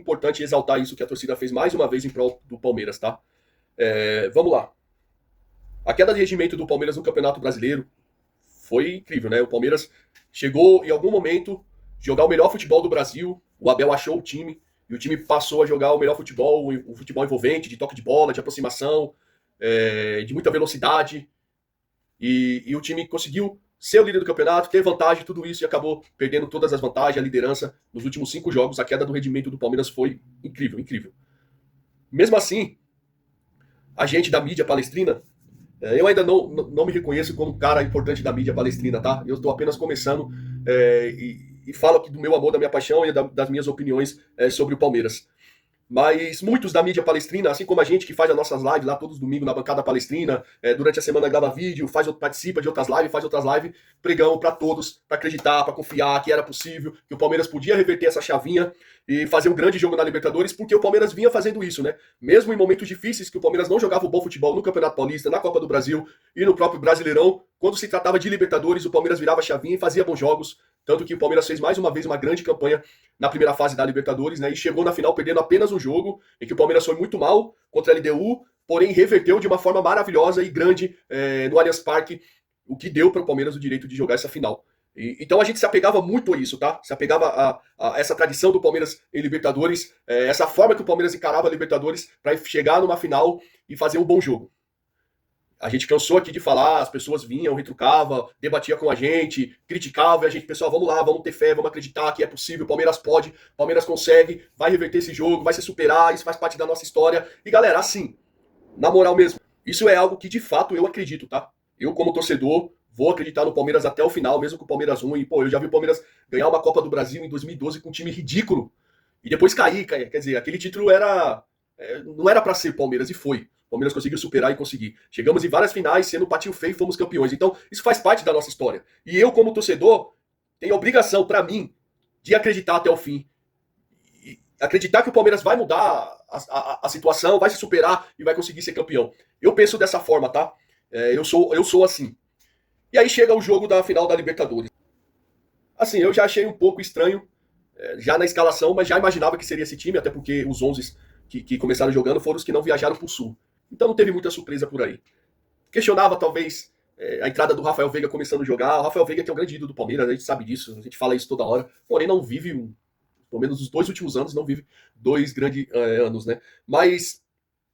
Importante exaltar isso que a torcida fez mais uma vez em prol do Palmeiras, tá? Vamos lá. A queda de rendimento do Palmeiras no Campeonato Brasileiro foi incrível, né? O Palmeiras chegou em algum momento jogar o melhor futebol do Brasil, o Abel achou o time, e o time passou a jogar o melhor futebol, o futebol envolvente, de toque de bola, de aproximação, de muita velocidade, e o time conseguiu ser o líder do campeonato, ter vantagem, tudo isso, e acabou perdendo todas as vantagens, a liderança. Nos últimos 5 jogos, a queda do rendimento do Palmeiras foi incrível, incrível. Mesmo assim, a gente da mídia palestrina, eu ainda não me reconheço como um cara importante da mídia palestrina, tá? Eu estou apenas começando e falo aqui do meu amor, da minha paixão e das minhas opiniões sobre o Palmeiras. Mas muitos da mídia palestrina, assim como a gente que faz as nossas lives lá todos os domingos na bancada palestrina, durante a semana grava vídeo, participa de outras lives, faz outras lives, pregamos para todos, para acreditar, para confiar que era possível, que o Palmeiras podia reverter essa chavinha e fazer um grande jogo na Libertadores, porque o Palmeiras vinha fazendo isso, né? Mesmo em momentos difíceis que o Palmeiras não jogava o bom futebol no Campeonato Paulista, na Copa do Brasil e no próprio Brasileirão, quando se tratava de Libertadores, o Palmeiras virava a chavinha e fazia bons jogos. Tanto que o Palmeiras fez mais uma vez uma grande campanha na primeira fase da Libertadores, né? E chegou na final perdendo apenas um jogo, em que o Palmeiras foi muito mal contra a LDU, porém reverteu de uma forma maravilhosa e grande no Allianz Parque, o que deu para o Palmeiras o direito de jogar essa final. Então a gente se apegava muito a isso, tá? Se apegava a essa tradição do Palmeiras em Libertadores, essa forma que o Palmeiras encarava a Libertadores para chegar numa final e fazer um bom jogo. A gente cansou aqui de falar, as pessoas vinham, retrucavam, debatia com a gente, criticavam, e a gente, pessoal, vamos lá, vamos ter fé, vamos acreditar que é possível, o Palmeiras pode, o Palmeiras consegue, vai reverter esse jogo, vai se superar, isso faz parte da nossa história. E galera, assim, na moral mesmo, isso é algo que de fato eu acredito, tá? Eu, como torcedor, vou acreditar no Palmeiras até o final, mesmo com o Palmeiras ruim. Pô, eu já vi o Palmeiras ganhar uma Copa do Brasil em 2012 com um time ridículo e depois cair. Quer dizer, aquele título não era para ser Palmeiras e foi. O Palmeiras conseguiu superar e conseguir. Chegamos em várias finais, sendo patinho feio, fomos campeões. Então, isso faz parte da nossa história. E eu, como torcedor, tenho a obrigação, para mim, de acreditar até o fim. E acreditar que o Palmeiras vai mudar a situação, vai se superar e vai conseguir ser campeão. Eu penso dessa forma, tá? Eu sou assim. E aí chega o jogo da final da Libertadores. Assim, eu já achei um pouco estranho, já na escalação, mas já imaginava que seria esse time, até porque os 11 que começaram jogando foram os que não viajaram pro Sul. Então não teve muita surpresa por aí. Questionava, talvez, a entrada do Rafael Veiga começando a jogar. O Rafael Veiga que é o grande ídolo do Palmeiras, a gente sabe disso, a gente fala isso toda hora. Porém, não vive, pelo menos os 2 últimos anos, não vive 2 grandes anos, né? Mas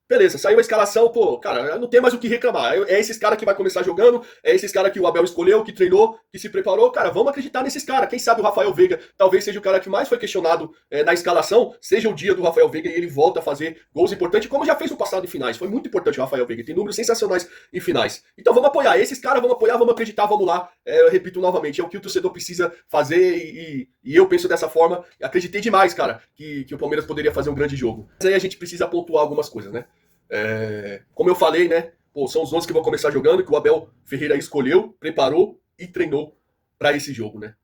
beleza, saiu a escalação, pô, cara, não tem mais o que reclamar. É esses caras que vai começar jogando, é esses caras que o Abel escolheu, que treinou, que se preparou. Cara, vamos acreditar nesses caras. Quem sabe o Rafael Veiga talvez seja o cara que mais foi questionado na escalação, seja o dia do Rafael Veiga e ele volta a fazer gols importantes, como já fez no passado em finais. Foi muito importante o Rafael Veiga, tem números sensacionais em finais. Então vamos apoiar esses caras, vamos apoiar, vamos acreditar, vamos lá. Eu repito novamente, é o que o torcedor precisa fazer e eu penso dessa forma. Acreditei demais, cara, que o Palmeiras poderia fazer um grande jogo. Mas aí a gente precisa pontuar algumas coisas, né? Como eu falei, né? Pô, são os 11 que vão começar jogando, que o Abel Ferreira escolheu, preparou e treinou para esse jogo, né?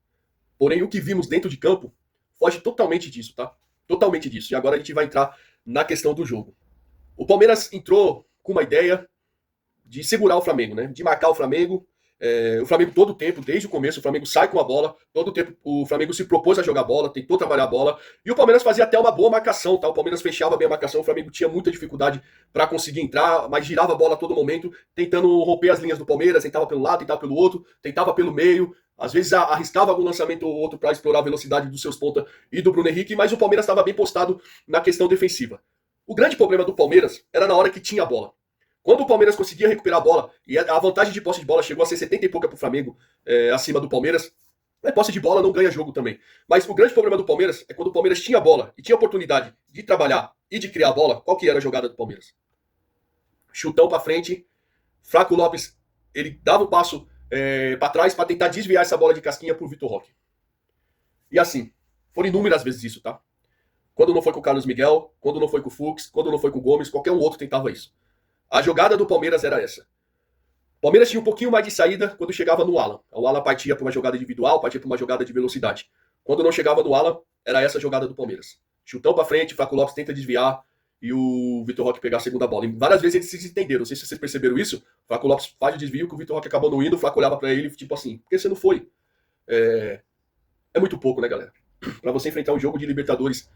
Porém, o que vimos dentro de campo foge totalmente disso, tá? Totalmente disso. E agora a gente vai entrar na questão do jogo. O Palmeiras entrou com uma ideia de segurar o Flamengo, né? De marcar o Flamengo. O Flamengo todo o tempo, desde o começo, o Flamengo sai com a bola, todo o tempo o Flamengo se propôs a jogar bola, tentou trabalhar a bola, e o Palmeiras fazia até uma boa marcação, tá? O Palmeiras fechava bem a marcação, o Flamengo tinha muita dificuldade para conseguir entrar, mas girava a bola a todo momento, tentando romper as linhas do Palmeiras, tentava pelo lado, tentava pelo outro, tentava pelo meio, às vezes arriscava algum lançamento ou outro para explorar a velocidade dos seus pontas e do Bruno Henrique, mas o Palmeiras estava bem postado na questão defensiva. O grande problema do Palmeiras era na hora que tinha a bola. Quando o Palmeiras conseguia recuperar a bola, e a vantagem de posse de bola chegou a ser 70 e pouca pro Flamengo, acima do Palmeiras, posse de bola não ganha jogo também. Mas o grande problema do Palmeiras é quando o Palmeiras tinha a bola e tinha a oportunidade de trabalhar e de criar a bola, qual que era a jogada do Palmeiras? Chutão pra frente, Flaco Lopes, ele dava um passo pra trás pra tentar desviar essa bola de casquinha pro Vitor Roque. E assim, foram inúmeras vezes isso, tá? Quando não foi com o Carlos Miguel, quando não foi com o Fux, quando não foi com o Gomes, qualquer um outro tentava isso. A jogada do Palmeiras era essa. O Palmeiras tinha um pouquinho mais de saída quando chegava no Alan. O Alan partia para uma jogada individual, partia para uma jogada de velocidade. Quando não chegava no Alan, era essa a jogada do Palmeiras. Chutão para frente, Flaco Lopes tenta desviar e o Vitor Roque pegar a segunda bola. E várias vezes eles se entenderam, não sei se vocês perceberam isso. O Flaco Lopes faz o desvio, que o Vitor Roque acabou não indo, o Flaco olhava para ele, tipo assim, por que você não foi? É muito pouco, né, galera? Para você enfrentar um jogo de Libertadores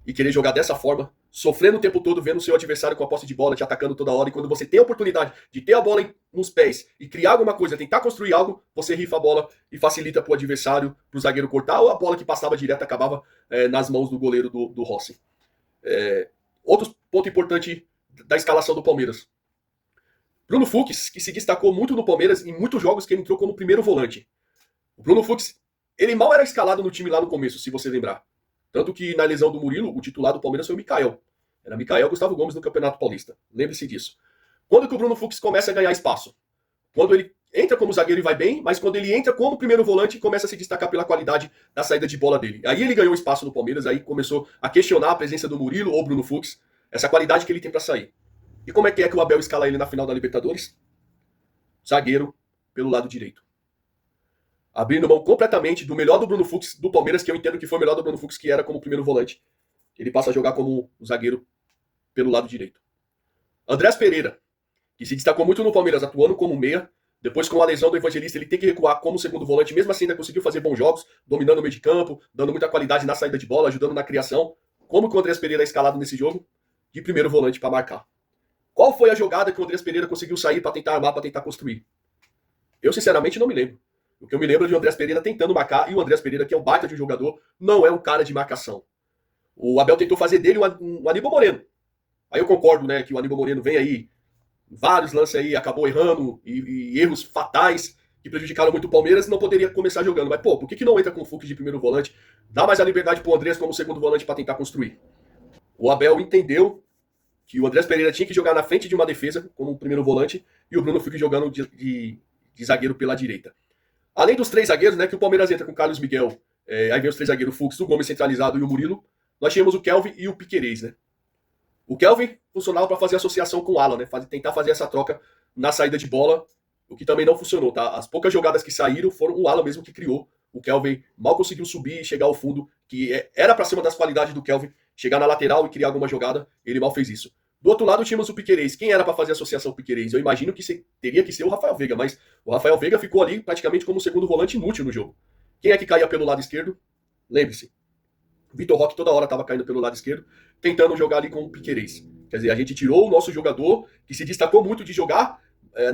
e querer jogar dessa forma, sofrendo o tempo todo, vendo o seu adversário com a posse de bola, te atacando toda hora, e quando você tem a oportunidade de ter a bola nos pés e criar alguma coisa, tentar construir algo, você rifa a bola e facilita para o adversário, para o zagueiro cortar, ou a bola que passava direto acabava nas mãos do goleiro do Rossi. Outro ponto importante da escalação do Palmeiras. Bruno Fux, que se destacou muito no Palmeiras em muitos jogos que ele entrou como primeiro volante. O Bruno Fux, ele mal era escalado no time lá no começo, se você lembrar. Tanto que na lesão do Murilo, o titular do Palmeiras foi o Mikael. Era Mikael Gustavo Gomes no Campeonato Paulista. Lembre-se disso. Quando que o Bruno Fux começa a ganhar espaço? Quando ele entra como zagueiro e vai bem, mas quando ele entra como primeiro volante, começa a se destacar pela qualidade da saída de bola dele. Aí ele ganhou espaço no Palmeiras, aí começou a questionar a presença do Murilo ou Bruno Fux, essa qualidade que ele tem para sair. E como é que o Abel escala ele na final da Libertadores? Zagueiro pelo lado direito. Abrindo mão completamente do melhor do Bruno Fux do Palmeiras, que eu entendo que foi o melhor do Bruno Fux, que era como primeiro volante. Ele passa a jogar como zagueiro pelo lado direito. Andrés Pereira, que se destacou muito no Palmeiras, atuando como meia. Depois, com a lesão do Evangelista, ele tem que recuar como segundo volante. Mesmo assim, ainda conseguiu fazer bons jogos, dominando o meio de campo, dando muita qualidade na saída de bola, ajudando na criação. Como que o Andrés Pereira é escalado nesse jogo? De primeiro volante para marcar. Qual foi a jogada que o Andrés Pereira conseguiu sair para tentar armar, para tentar construir? Eu, sinceramente, não me lembro. O que eu me lembro é de o Andrés Pereira tentando marcar, e o Andrés Pereira, que é um baita de um jogador, não é um cara de marcação. O Abel tentou fazer dele um Aníbal Moreno. Aí eu concordo, né, que o Aníbal Moreno vem aí, vários lances aí, acabou errando, e erros fatais, que prejudicaram muito o Palmeiras, e não poderia começar jogando. Mas, pô, por que não entra com o Fux de primeiro volante? Dá mais a liberdade pro Andrés como segundo volante para tentar construir. O Abel entendeu que o Andrés Pereira tinha que jogar na frente de uma defesa, como primeiro volante, e o Bruno Fux jogando de zagueiro pela direita. Além dos três zagueiros, né, que o Palmeiras entra com o Carlos Miguel, aí vem os três zagueiros, o Fux, o Gomes centralizado e o Murilo, nós tínhamos o Kelvin e o Piquerez, né? O Kelvin funcionava para fazer associação com o Alan, né? Tentar fazer essa troca na saída de bola, o que também não funcionou, tá? As poucas jogadas que saíram foram o Alan mesmo que criou. O Kelvin mal conseguiu subir e chegar ao fundo, que era para cima das qualidades do Kelvin, chegar na lateral e criar alguma jogada, ele mal fez isso. Do outro lado tínhamos o Piquerez. Quem era para fazer associação com o Piquerez? Eu imagino que teria que ser o Rafael Veiga, mas o Rafael Veiga ficou ali praticamente como segundo volante inútil no jogo. Quem é que caía pelo lado esquerdo? Lembre-se. Vitor Roque toda hora estava caindo pelo lado esquerdo, tentando jogar ali com o Piquerez. Quer dizer, a gente tirou o nosso jogador, que se destacou muito de jogar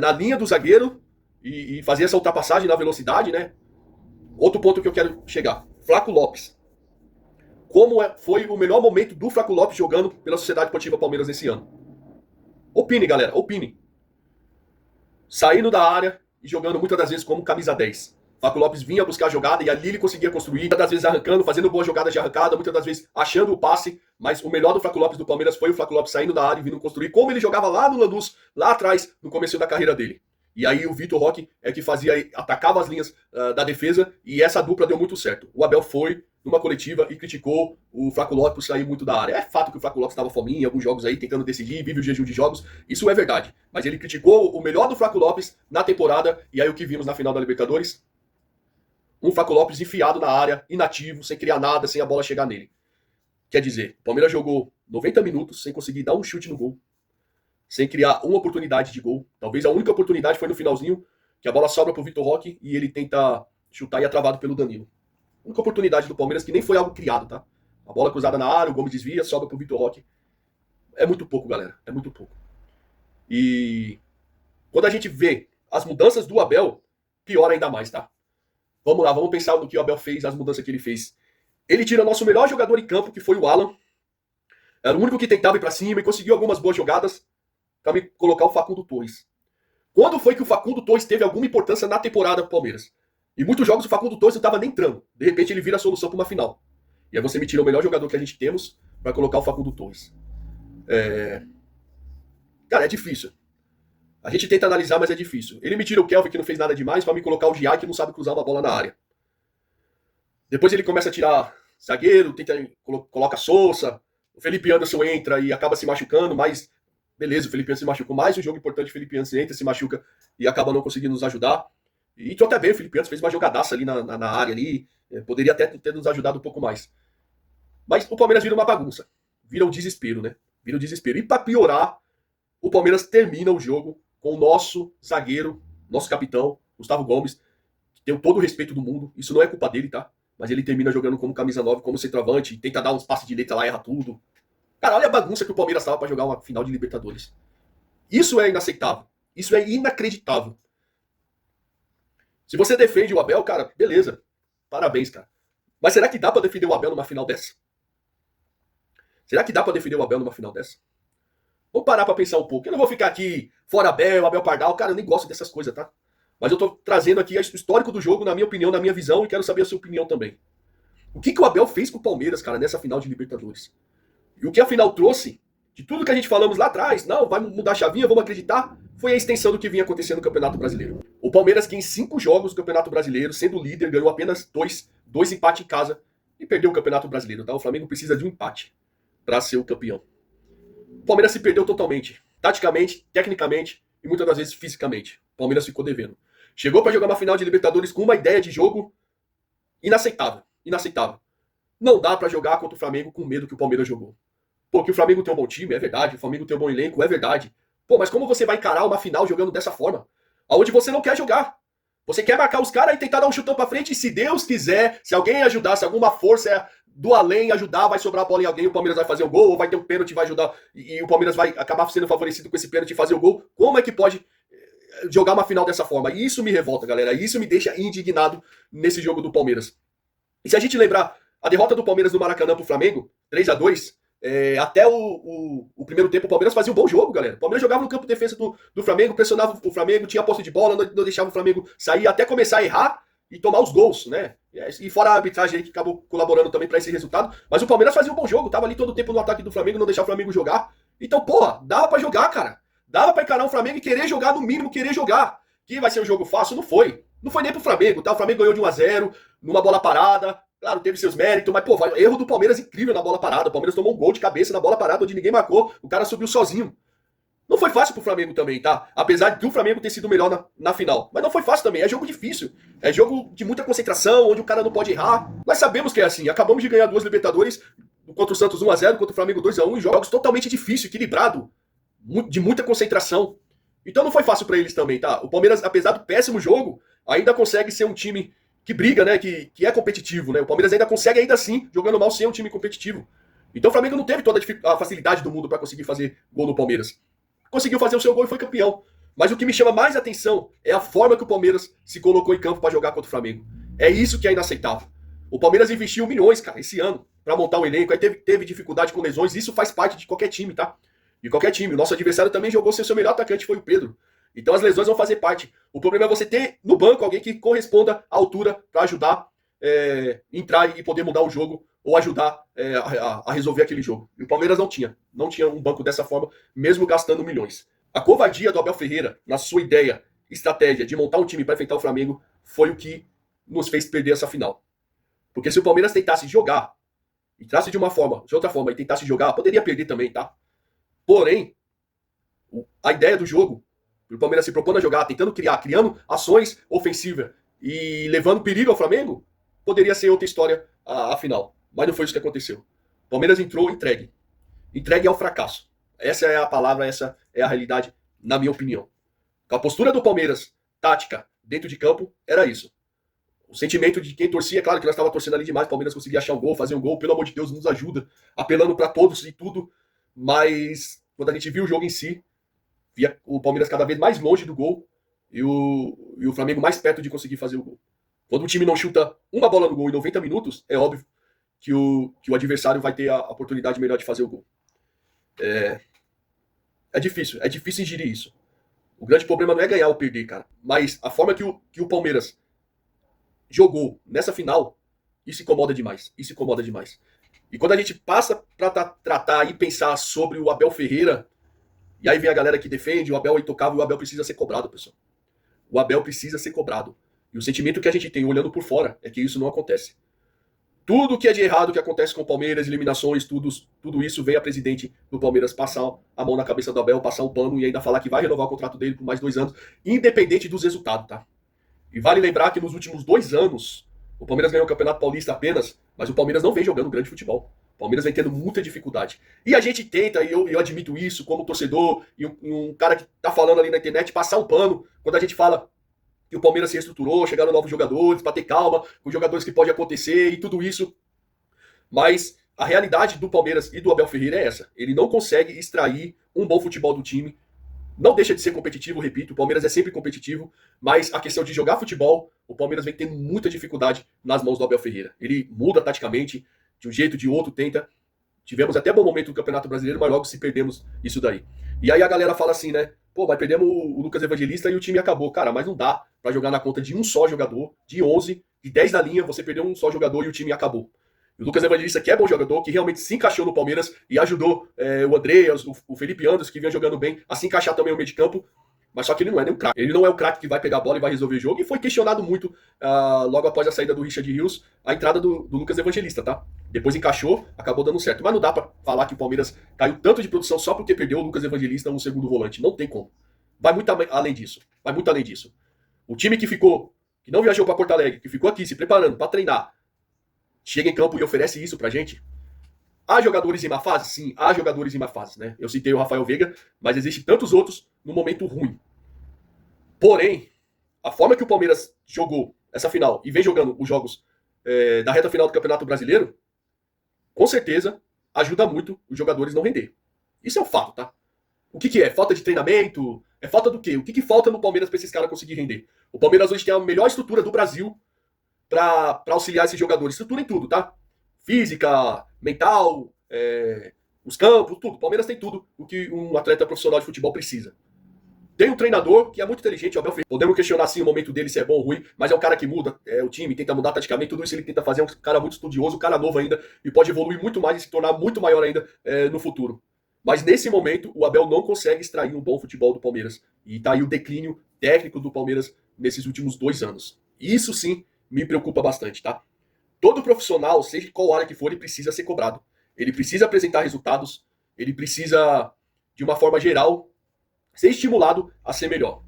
na linha do zagueiro e fazer essa ultrapassagem na velocidade, né? Outro ponto que eu quero chegar. Flaco Lopes. Como foi o melhor momento do Flaco Lopes jogando pela Sociedade Esportiva Palmeiras esse ano? Opine, galera, opine. Saindo da área e jogando muitas das vezes como camisa 10. Flaco Lopes vinha buscar a jogada e ali ele conseguia construir, muitas das vezes arrancando, fazendo boas jogadas de arrancada, muitas das vezes achando o passe, mas o melhor do Flaco Lopes do Palmeiras foi o Flaco Lopes saindo da área e vindo construir, como ele jogava lá no Lanús, lá atrás, no começo da carreira dele. E aí o Vitor Roque é que atacava as linhas da defesa, e essa dupla deu muito certo. O Abel foi numa coletiva e criticou o Flaco Lopes por sair muito da área. É fato que o Flaco Lopes estava fominha em alguns jogos aí, tentando decidir, vive o jejum de jogos, isso é verdade. Mas ele criticou o melhor do Flaco Lopes na temporada, e aí o que vimos na final da Libertadores? Um Flaco Lopes enfiado na área, inativo, sem criar nada, sem a bola chegar nele. Quer dizer, o Palmeiras jogou 90 minutos sem conseguir dar um chute no gol, sem criar uma oportunidade de gol. Talvez a única oportunidade foi no finalzinho, que a bola sobra pro Vitor Roque e ele tenta chutar e é travado pelo Danilo. A única oportunidade do Palmeiras, que nem foi algo criado, tá? A bola cruzada na área, o Gomes desvia, sobra pro Vitor Roque. É muito pouco, galera. É muito pouco. E quando a gente vê as mudanças do Abel, piora ainda mais, tá? Vamos lá, vamos pensar no que o Abel fez, as mudanças que ele fez. Ele tira nosso melhor jogador em campo, que foi o Alan. Era o único que tentava ir pra cima e conseguiu algumas boas jogadas para me colocar o Facundo Torres. Quando foi que o Facundo Torres teve alguma importância na temporada do Palmeiras? Em muitos jogos o Facundo Torres não estava nem entrando. De repente ele vira a solução para uma final. E aí você me tira o melhor jogador que a gente temos para colocar o Facundo Torres. Cara, é difícil. A gente tenta analisar, mas é difícil. Ele me tira o Kelvin, que não fez nada demais, para me colocar o Giai, que não sabe cruzar uma bola na área. Depois ele começa a tirar zagueiro, coloca Sousa, o Felipe Anderson entra e acaba se machucando, mas beleza, o Felipe Anderson se machucou. Mais um jogo importante, o Felipe Anderson entra, se machuca e acaba não conseguindo nos ajudar. E entrou até bem, o Felipe Anderson fez uma jogadaça ali na área, ali, poderia até ter nos ajudado um pouco mais. Mas o Palmeiras vira uma bagunça, vira um desespero, né? Vira um desespero. E para piorar, o Palmeiras termina o jogo com o nosso zagueiro, nosso capitão, Gustavo Gomes, que tem todo o respeito do mundo. Isso não é culpa dele, tá? mas ele termina jogando como camisa 9, como centroavante, tenta dar uns passes de letra lá, erra tudo. Cara, olha a bagunça que o Palmeiras tava pra jogar uma final de Libertadores. Isso é inaceitável. Isso é inacreditável. Se você defende o Abel, cara, beleza. Parabéns, cara. Mas será que dá pra defender o Abel numa final dessa? Será que dá pra defender o Abel numa final dessa? Vamos parar pra pensar um pouco. Eu não vou ficar aqui fora Abel Pardal. Cara, eu nem gosto dessas coisas, tá? Mas eu tô trazendo aqui o histórico do jogo, na minha opinião, na minha visão, e quero saber a sua opinião também. O que o Abel fez com o Palmeiras, cara, nessa final de Libertadores? E o que a final trouxe, de tudo que a gente falamos lá atrás, não, vai mudar a chavinha, vamos acreditar, foi a extensão do que vinha acontecendo no Campeonato Brasileiro. O Palmeiras, que em 5 jogos do Campeonato Brasileiro, sendo líder, ganhou apenas 2 empates em casa e perdeu o Campeonato Brasileiro, tá? O Flamengo precisa de um empate para ser o campeão. O Palmeiras se perdeu totalmente, taticamente, tecnicamente e muitas das vezes fisicamente. O Palmeiras ficou devendo. Chegou para jogar uma final de Libertadores com uma ideia de jogo inaceitável. Inaceitável. Não dá para jogar contra o Flamengo com medo que o Palmeiras jogou. Pô, que o Flamengo tem um bom time, é verdade. O Flamengo tem um bom elenco, é verdade. Pô, mas como você vai encarar uma final jogando dessa forma? Aonde você não quer jogar. Você quer marcar os caras e tentar dar um chutão pra frente, e se Deus quiser, se alguém ajudar, se alguma força do além ajudar, vai sobrar a bola em alguém, o Palmeiras vai fazer o gol, ou vai ter um pênalti, vai ajudar, e o Palmeiras vai acabar sendo favorecido com esse pênalti e fazer o gol. Como é que pode jogar uma final dessa forma? E isso me revolta, galera. Isso me deixa indignado nesse jogo do Palmeiras. E se a gente lembrar a derrota do Palmeiras no Maracanã pro Flamengo, 3-2, até o primeiro tempo o Palmeiras fazia um bom jogo, galera. O Palmeiras jogava no campo de defesa do Flamengo, pressionava o Flamengo, tinha posse de bola, não deixava o Flamengo sair, até começar a errar e tomar os gols, né? E fora a arbitragem aí que acabou colaborando também para esse resultado. Mas o Palmeiras fazia um bom jogo, tava ali todo o tempo no ataque do Flamengo, não deixava o Flamengo jogar. Então, porra, dava pra jogar, cara. Dava pra encarar o Flamengo e querer jogar, no mínimo, querer jogar. Que vai ser um jogo fácil? Não foi. Não foi nem pro Flamengo, tá? O Flamengo ganhou de 1-0, numa bola parada. Claro, teve seus méritos, mas, pô, erro do Palmeiras incrível na bola parada. O Palmeiras tomou um gol de cabeça na bola parada, onde ninguém marcou. O cara subiu sozinho. Não foi fácil pro Flamengo também, tá? Apesar de o Flamengo ter sido melhor na final. Mas não foi fácil também. É jogo difícil. É jogo de muita concentração, onde o cara não pode errar. Nós sabemos que é assim. Acabamos de ganhar 2 Libertadores, contra o Santos 1-0, contra o Flamengo 2-1, em jogos totalmente difíceis, equilibrado, de muita concentração. Então não foi fácil pra eles também, tá? O Palmeiras, apesar do péssimo jogo, ainda consegue ser um time que briga, né? Que é competitivo, né? O Palmeiras ainda consegue, ainda assim, jogando mal, ser um time competitivo. Então o Flamengo não teve toda a facilidade do mundo para conseguir fazer gol no Palmeiras. Conseguiu fazer o seu gol e foi campeão. Mas o que me chama mais atenção é a forma que o Palmeiras se colocou em campo para jogar contra o Flamengo. É isso que é inaceitável. O Palmeiras investiu milhões, cara, esse ano, para montar um elenco. Aí teve dificuldade com lesões. Isso faz parte de qualquer time, tá? De qualquer time. O nosso adversário também jogou sem o seu melhor atacante, foi o Pedro. Então as lesões vão fazer parte. O problema é você ter no banco alguém que corresponda à altura para ajudar entrar e poder mudar o jogo ou ajudar a resolver aquele jogo. E o Palmeiras não tinha. Não tinha um banco dessa forma, mesmo gastando milhões. A covardia do Abel Ferreira, na sua ideia, estratégia de montar um time para enfrentar o Flamengo, foi o que nos fez perder essa final. Porque se o Palmeiras tentasse jogar, entrasse de outra forma e tentasse jogar, poderia perder também, tá? Porém, a ideia do jogo, o Palmeiras se propondo a jogar, criando ações ofensivas e levando perigo ao Flamengo, poderia ser outra história a final. Mas não foi isso que aconteceu. O Palmeiras entrou entregue. Entregue ao fracasso. Essa é a palavra, essa é a realidade, na minha opinião. A postura do Palmeiras, tática, dentro de campo, era isso. O sentimento de quem torcia, é claro que nós estávamos torcendo ali demais, o Palmeiras conseguia achar um gol, fazer um gol, pelo amor de Deus, nos ajuda, apelando para todos e tudo, mas quando a gente viu o jogo em si, via o Palmeiras cada vez mais longe do gol e o Flamengo mais perto de conseguir fazer o gol. Quando o time não chuta uma bola no gol em 90 minutos, é óbvio que o adversário vai ter a oportunidade melhor de fazer o gol. É difícil ingerir isso. O grande problema não é ganhar ou perder, cara, mas a forma que o Palmeiras jogou nessa final, isso incomoda demais. Isso incomoda demais. E quando a gente passa para tratar e pensar sobre o Abel Ferreira, e aí vem a galera que defende, o Abel é intocável, o Abel precisa ser cobrado, pessoal. O Abel precisa ser cobrado. E o sentimento que a gente tem olhando por fora é que isso não acontece. Tudo que é de errado que acontece com o Palmeiras, eliminações, tudo isso, vem a presidente do Palmeiras passar a mão na cabeça do Abel, passar um pano e ainda falar que vai renovar o contrato dele por mais 2 anos, independente dos resultados, tá? E vale lembrar que nos últimos 2 anos, o Palmeiras ganhou o Campeonato Paulista apenas, mas o Palmeiras não vem jogando grande futebol. O Palmeiras vem tendo muita dificuldade. E a gente tenta, e eu admito isso como torcedor, e um cara que tá falando ali na internet, passar um pano, quando a gente fala E o Palmeiras se reestruturou, chegaram novos jogadores, para ter calma, com jogadores que pode acontecer e tudo isso. Mas a realidade do Palmeiras e do Abel Ferreira é essa. Ele não consegue extrair um bom futebol do time. Não deixa de ser competitivo, repito, o Palmeiras é sempre competitivo, mas a questão de jogar futebol, o Palmeiras vem tendo muita dificuldade nas mãos do Abel Ferreira. Ele muda taticamente, de um jeito, de outro, tenta. Tivemos até bom momento no Campeonato Brasileiro, mas logo se perdemos isso daí. E aí a galera fala assim, né? Pô, mas perdemos o Lucas Evangelista e o time acabou. Cara, mas não dá pra jogar na conta de um só jogador, de 11, de 10 da linha, você perdeu um só jogador e o time acabou. O Lucas Evangelista, que é bom jogador, que realmente se encaixou no Palmeiras e ajudou o Andreas, o Felipe Anderson, que vinha jogando bem, a se encaixar também no meio de campo. Mas só que ele não é nem um craque. Ele não é o craque que vai pegar a bola e vai resolver o jogo. E foi questionado muito logo após a saída do Richard Rios, a entrada do Lucas Evangelista, tá? Depois encaixou, acabou dando certo. Mas não dá pra falar que o Palmeiras caiu tanto de produção só porque perdeu o Lucas Evangelista no segundo volante. Não tem como. Vai muito além disso. Vai muito além disso. O time que ficou, que não viajou pra Porto Alegre, que ficou aqui se preparando pra treinar, chega em campo e oferece isso pra gente. Há jogadores em má fase? Sim, há jogadores em má fase, né? Eu citei o Rafael Veiga, mas existem tantos outros no momento ruim. Porém, a forma que o Palmeiras jogou essa final e vem jogando os jogos da reta final do Campeonato Brasileiro, com certeza ajuda muito os jogadores não render. Isso é um fato, tá? O que é? Falta de treinamento? É falta do quê? O que falta no Palmeiras pra esses caras conseguirem render? O Palmeiras hoje tem a melhor estrutura do Brasil para auxiliar esses jogadores. Estrutura em tudo, tá? Física, mental, os campos, tudo. O Palmeiras tem tudo o que um atleta profissional de futebol precisa. Tem um treinador que é muito inteligente, o Abel Ferreira. Podemos questionar sim o momento dele se é bom ou ruim, mas é um cara que muda o time, tenta mudar taticamente, tudo isso ele tenta fazer. É um cara muito estudioso, um cara novo ainda, e pode evoluir muito mais e se tornar muito maior ainda no futuro. Mas nesse momento, o Abel não consegue extrair um bom futebol do Palmeiras. E tá aí o declínio técnico do Palmeiras nesses últimos 2 anos. Isso sim me preocupa bastante, tá? Todo profissional, seja qual área que for, ele precisa ser cobrado. Ele precisa apresentar resultados, ele precisa, de uma forma geral, ser estimulado a ser melhor.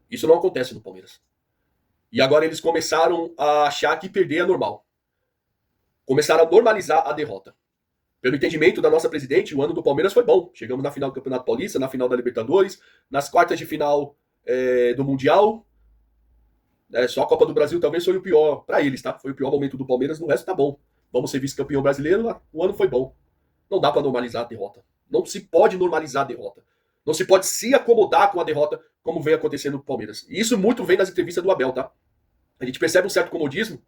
Isso não acontece no Palmeiras. E agora eles começaram a achar que perder é normal. Começaram a normalizar a derrota. Pelo entendimento da nossa presidente, o ano do Palmeiras foi bom. Chegamos na final do Campeonato Paulista, na final da Libertadores, nas quartas de final do Mundial. Só a Copa do Brasil talvez foi o pior para eles, tá? Foi o pior momento do Palmeiras, no resto tá bom. Vamos ser vice-campeão brasileiro, o ano foi bom. Não dá para normalizar a derrota. Não se pode normalizar a derrota. Não se pode se acomodar com a derrota, como vem acontecendo no Palmeiras. E isso muito vem das entrevistas do Abel, tá? A gente percebe um certo comodismo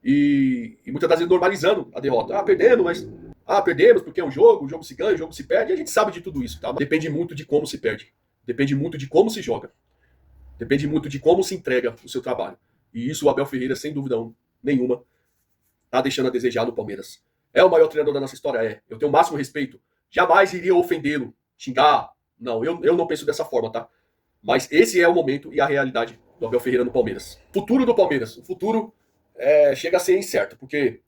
e muitas das vezes normalizando a derrota. Perdemos porque é um jogo, o jogo se ganha, o jogo se perde, e a gente sabe de tudo isso, tá? Depende muito de como se perde. Depende muito de como se joga. Depende muito de como se entrega o seu trabalho. E isso o Abel Ferreira, sem dúvida nenhuma, tá deixando a desejar no Palmeiras. É o maior treinador da nossa história? Eu tenho o máximo respeito. Jamais iria ofendê-lo, xingar. Não, eu não penso dessa forma, tá? Mas esse é o momento e a realidade do Abel Ferreira no Palmeiras. Futuro do Palmeiras. O futuro chega a ser incerto, porque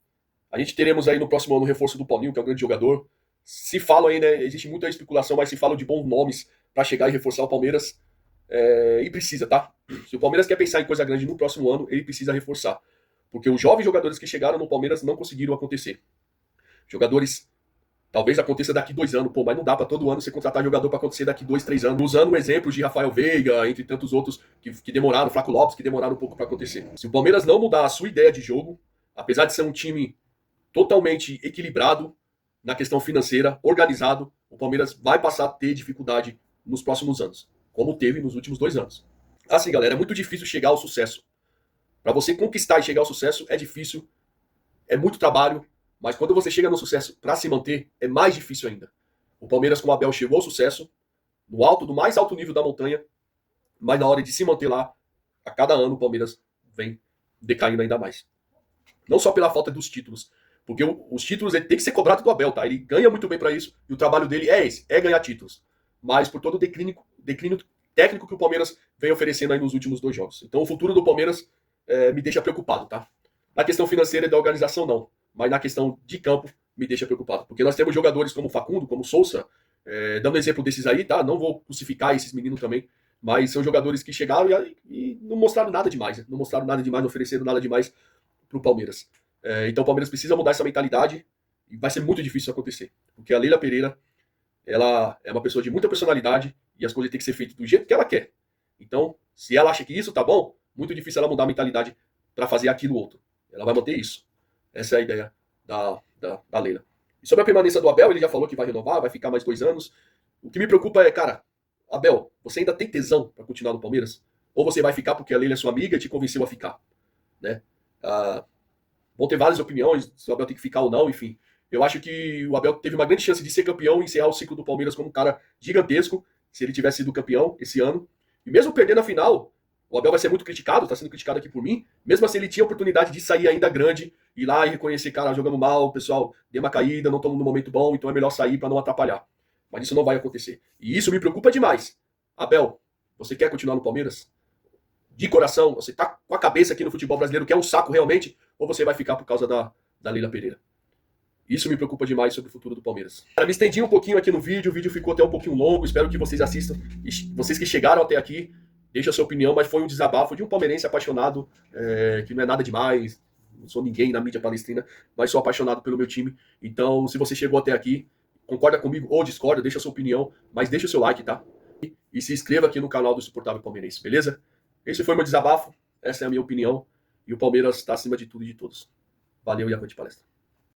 a gente teremos aí no próximo ano o reforço do Paulinho, que é um grande jogador. Se fala ainda, existe muita especulação, mas se fala de bons nomes para chegar e reforçar o Palmeiras. E precisa, tá? Se o Palmeiras quer pensar em coisa grande no próximo ano, ele precisa reforçar. Porque os jovens jogadores que chegaram no Palmeiras não conseguiram acontecer. Jogadores, talvez aconteça daqui 2 anos, mas não dá para todo ano você contratar jogador para acontecer daqui 2, 3 anos. Usando exemplos de Rafael Veiga, entre tantos outros que demoraram, Flaco Lopes, que demoraram um pouco para acontecer. Se o Palmeiras não mudar a sua ideia de jogo, apesar de ser um time totalmente equilibrado na questão financeira, organizado, o Palmeiras vai passar a ter dificuldade nos próximos anos, como teve nos últimos 2 anos. Assim, galera, é muito difícil chegar ao sucesso. Para você conquistar e chegar ao sucesso é difícil, é muito trabalho, mas quando você chega no sucesso para se manter, é mais difícil ainda. O Palmeiras com o Abel chegou ao sucesso, no alto, do mais alto nível da montanha, mas na hora de se manter lá, a cada ano o Palmeiras vem decaindo ainda mais. Não só pela falta dos títulos, porque os títulos ele tem que ser cobrado do Abel, tá? Ele ganha muito bem para isso, e o trabalho dele é esse, é ganhar títulos. Mas por todo o declínio técnico que o Palmeiras vem oferecendo aí nos últimos 2 jogos. Então o futuro do Palmeiras me deixa preocupado, tá? Na questão financeira e da organização, não. Mas na questão de campo, me deixa preocupado. Porque nós temos jogadores como Facundo, como Sousa, dando exemplo desses aí, tá? Não vou crucificar esses meninos também, mas são jogadores que chegaram e não mostraram nada demais. Né? Não mostraram nada demais, não ofereceram nada demais pro Palmeiras. Então o Palmeiras precisa mudar essa mentalidade e vai ser muito difícil acontecer. Porque a Leila Pereira, ela é uma pessoa de muita personalidade e as coisas têm que ser feitas do jeito que ela quer. Então, se ela acha que isso tá bom, muito difícil ela mudar a mentalidade para fazer aquilo outro. Ela vai manter isso. Essa é a ideia da Leila. E sobre a permanência do Abel, ele já falou que vai renovar, vai ficar mais 2 anos. O que me preocupa é, cara, Abel, você ainda tem tesão para continuar no Palmeiras? Ou você vai ficar porque a Leila é sua amiga e te convenceu a ficar? Né? Ah, vão ter várias opiniões se o Abel tem que ficar ou não, enfim. Eu acho que o Abel teve uma grande chance de ser campeão e encerrar o ciclo do Palmeiras como um cara gigantesco, se ele tivesse sido campeão esse ano. E mesmo perdendo a final, o Abel vai ser muito criticado, está sendo criticado aqui por mim. Mesmo assim, ele tinha a oportunidade de sair ainda grande, ir lá e reconhecer, cara, jogando mal, pessoal, deu uma caída, não estamos no momento bom, então é melhor sair para não atrapalhar. Mas isso não vai acontecer. E isso me preocupa demais. Abel, você quer continuar no Palmeiras? De coração, você tá com a cabeça aqui no futebol brasileiro, quer um saco realmente, ou você vai ficar por causa da Leila Pereira? Isso me preocupa demais sobre o futuro do Palmeiras. Cara, me estendi um pouquinho aqui no vídeo, o vídeo ficou até um pouquinho longo, espero que vocês assistam. E vocês que chegaram até aqui, deixem a sua opinião, mas foi um desabafo de um palmeirense apaixonado, que não é nada demais, não sou ninguém na mídia palestrina, mas sou apaixonado pelo meu time. Então, se você chegou até aqui, concorda comigo ou discorda, deixa a sua opinião, mas deixa o seu like, tá? E se inscreva aqui no canal do Insuportável Palmeirense, beleza? Esse foi meu desabafo, essa é a minha opinião, e o Palmeiras está acima de tudo e de todos. Valeu e avante palestra.